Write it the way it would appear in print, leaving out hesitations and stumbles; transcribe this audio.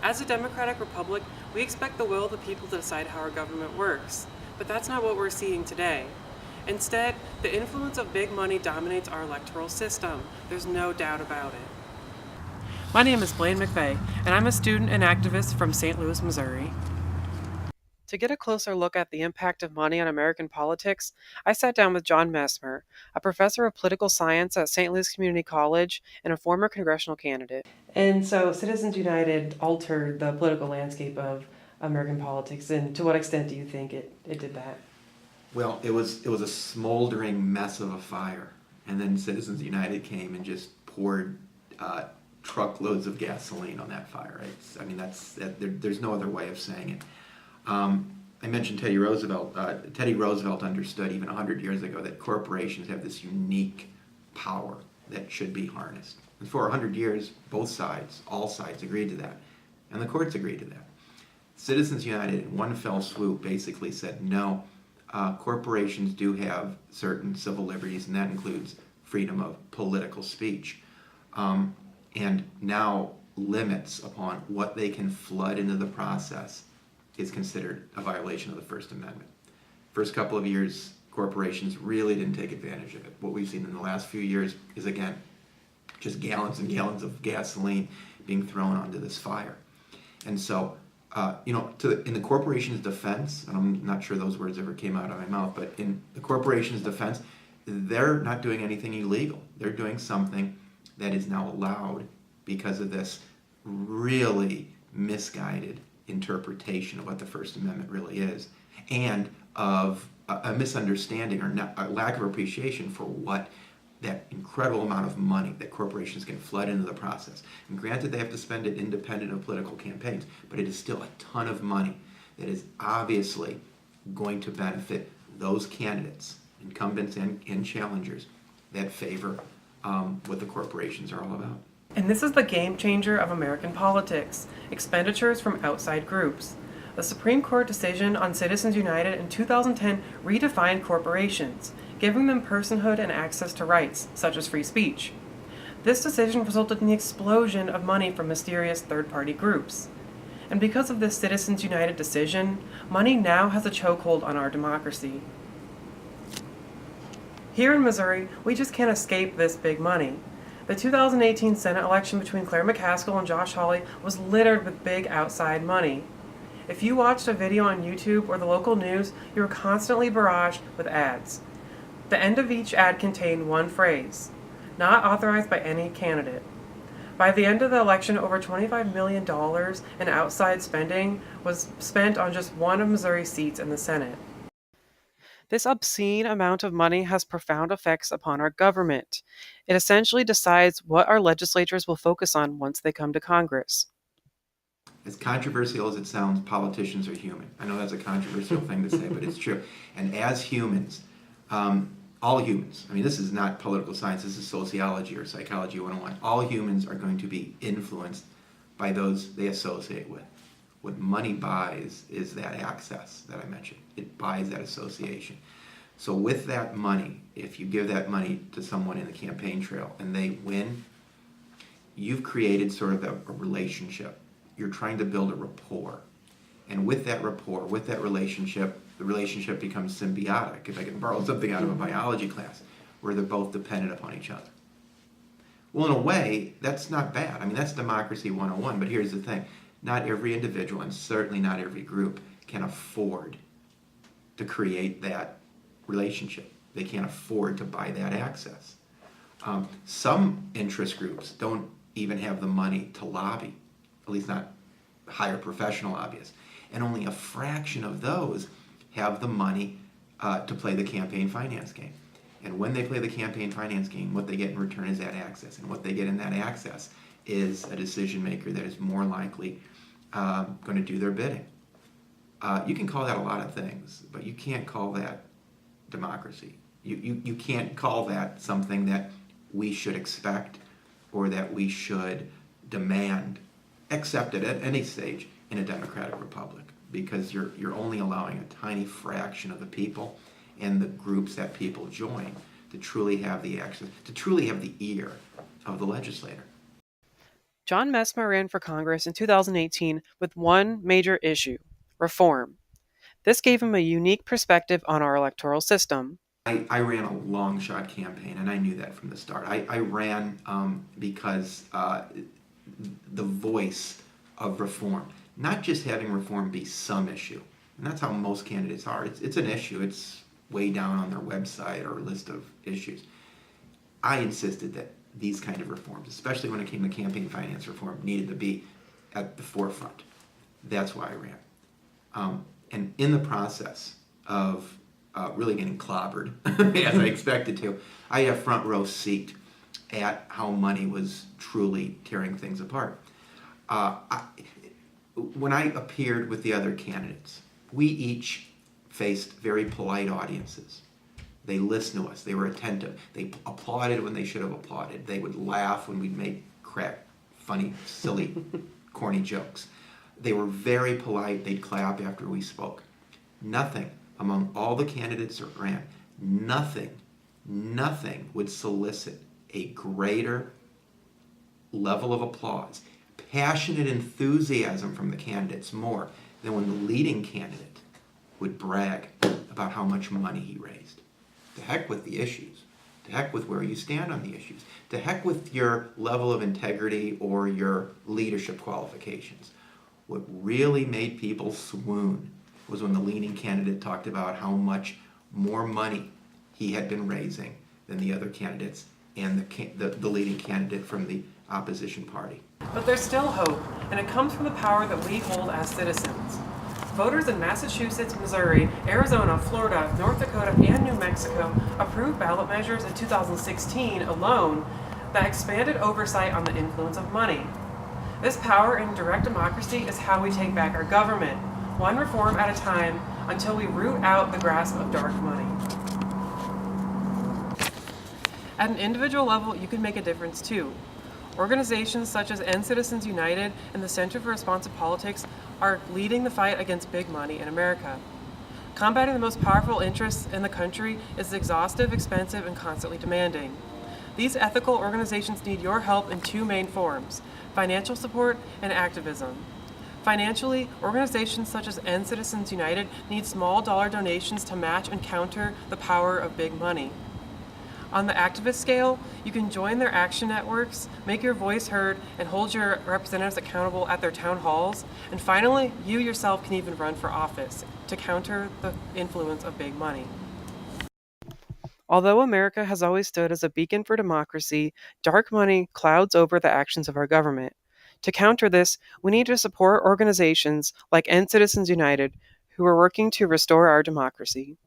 As a democratic republic, we expect the will of the people to decide how our government works. But that's not what we're seeing today. Instead, the influence of big money dominates our electoral system. There's no doubt about it. My name is Blain McVey, and I'm a student and activist from St. Louis, Missouri. To get a closer look at the impact of money on American politics, I sat down with John Messmer, a professor of political science at St. Louis Community College and a former congressional candidate. And so, Citizens United altered the political landscape of American politics, and to what extent do you think it did that? Well, it was a smoldering mess of a fire, and then Citizens United came and just poured truckloads of gasoline on that fire. There's no other way of saying it. I mentioned Teddy Roosevelt. Teddy Roosevelt understood even 100 years ago that corporations have this unique power that should be harnessed. And for 100 years, both sides, all sides, agreed to that, and the courts agreed to that. Citizens United, in one fell swoop, basically said no. Corporations do have certain civil liberties, and that includes freedom of political speech, and now limits upon what they can flood into the process is considered a violation of the First Amendment. First couple of years, corporations really didn't take advantage of it. What we've seen in the last few years is, again, just gallons and gallons of gasoline being thrown onto this fire. And so, in the corporation's defense, and I'm not sure those words ever came out of my mouth, but in the corporation's defense, they're not doing anything illegal. They're doing something that is now allowed because of this really misguided interpretation of what the First Amendment really is, and of a misunderstanding or a lack of appreciation for what that incredible amount of money that corporations can flood into the process. And granted, they have to spend it independent of political campaigns, but it is still a ton of money that is obviously going to benefit those candidates, incumbents and challengers, that favor what the corporations are all about. And this is the game changer of American politics: expenditures from outside groups. The Supreme Court decision on Citizens United in 2010 redefined corporations, giving them personhood and access to rights, such as free speech. This decision resulted in the explosion of money from mysterious third-party groups. And because of this Citizens United decision, money now has a chokehold on our democracy. Here in Missouri, we just can't escape this big money. The 2018 Senate election between Claire McCaskill and Josh Hawley was littered with big outside money. If you watched a video on YouTube or the local news, you were constantly barraged with ads. The end of each ad contained one phrase: not authorized by any candidate. By the end of the election, over $25 million in outside spending was spent on just one of Missouri's seats in the Senate. This obscene amount of money has profound effects upon our government. It essentially decides what our legislatures will focus on once they come to Congress. As controversial as it sounds, politicians are human. I know that's a controversial thing to say, but it's true. And as humans, all humans, this is not political science, this is sociology or psychology 101. All humans are going to be influenced by those they associate with. What money buys is that access that I mentioned. It buys that association. So with that money, if you give that money to someone in the campaign trail and they win, you've created sort of a relationship. You're trying to build a rapport. And with that rapport, with that relationship, the relationship becomes symbiotic, if I can borrow something out of a biology class, where they're both dependent upon each other. Well, in a way, that's not bad. That's democracy 101, but here's the thing. Not every individual, and certainly not every group, can afford to create that relationship. They can't afford to buy that access. Some interest groups don't even have the money to lobby, at least not hire professional lobbyists. And only a fraction of those have the money to play the campaign finance game. And when they play the campaign finance game, what they get in return is that access. And what they get in that access is a decision maker that is more likely going to do their bidding. You can call that a lot of things, but you can't call that democracy. You can't call that something that we should expect or that we should demand accepted at any stage in a democratic republic, because you're only allowing a tiny fraction of the people and the groups that people join to truly have the access, to truly have the ear of the legislator. John Messmer ran for Congress in 2018 with one major issue: reform. This gave him a unique perspective on our electoral system. I ran a long shot campaign, and I knew that from the start. I ran because the voice of reform, not just having reform be some issue, and that's how most candidates are. It's an issue. It's way down on their website or list of issues. I insisted that these kind of reforms, especially when it came to campaign finance reform, needed to be at the forefront. That's why I ran. And in the process of really getting clobbered, as I expected to, I had a front row seat at how money was truly tearing things apart. When I appeared with the other candidates, we each faced very polite audiences. They listened to us. They were attentive. They applauded when they should have applauded. They would laugh when we'd make funny, silly, corny jokes. They were very polite. They'd clap after we spoke. Nothing among all the candidates that ran, nothing would solicit a greater level of applause, passionate enthusiasm from the candidates more than when the leading candidate would brag about how much money he raised. To heck with the issues. To heck with where you stand on the issues. To heck with your level of integrity or your leadership qualifications. What really made people swoon was when the leading candidate talked about how much more money he had been raising than the other candidates and the leading candidate from the opposition party. But there's still hope, and it comes from the power that we hold as citizens. Voters in Massachusetts, Missouri, Arizona, Florida, North Dakota, and New Mexico approved ballot measures in 2016 alone that expanded oversight on the influence of money. This power in direct democracy is how we take back our government, one reform at a time, until we root out the grasp of dark money. At an individual level, you can make a difference too. Organizations such as End Citizens United and the Center for Responsive Politics are leading the fight against big money in America. Combating the most powerful interests in the country is exhaustive, expensive, and constantly demanding. These ethical organizations need your help in two main forms: financial support and activism. Financially, organizations such as End Citizens United need small dollar donations to match and counter the power of big money. On the activist scale, you can join their action networks, make your voice heard, and hold your representatives accountable at their town halls. And finally, you yourself can even run for office to counter the influence of big money. Although America has always stood as a beacon for democracy, dark money clouds over the actions of our government. To counter this, we need to support organizations like End Citizens United, who are working to restore our democracy.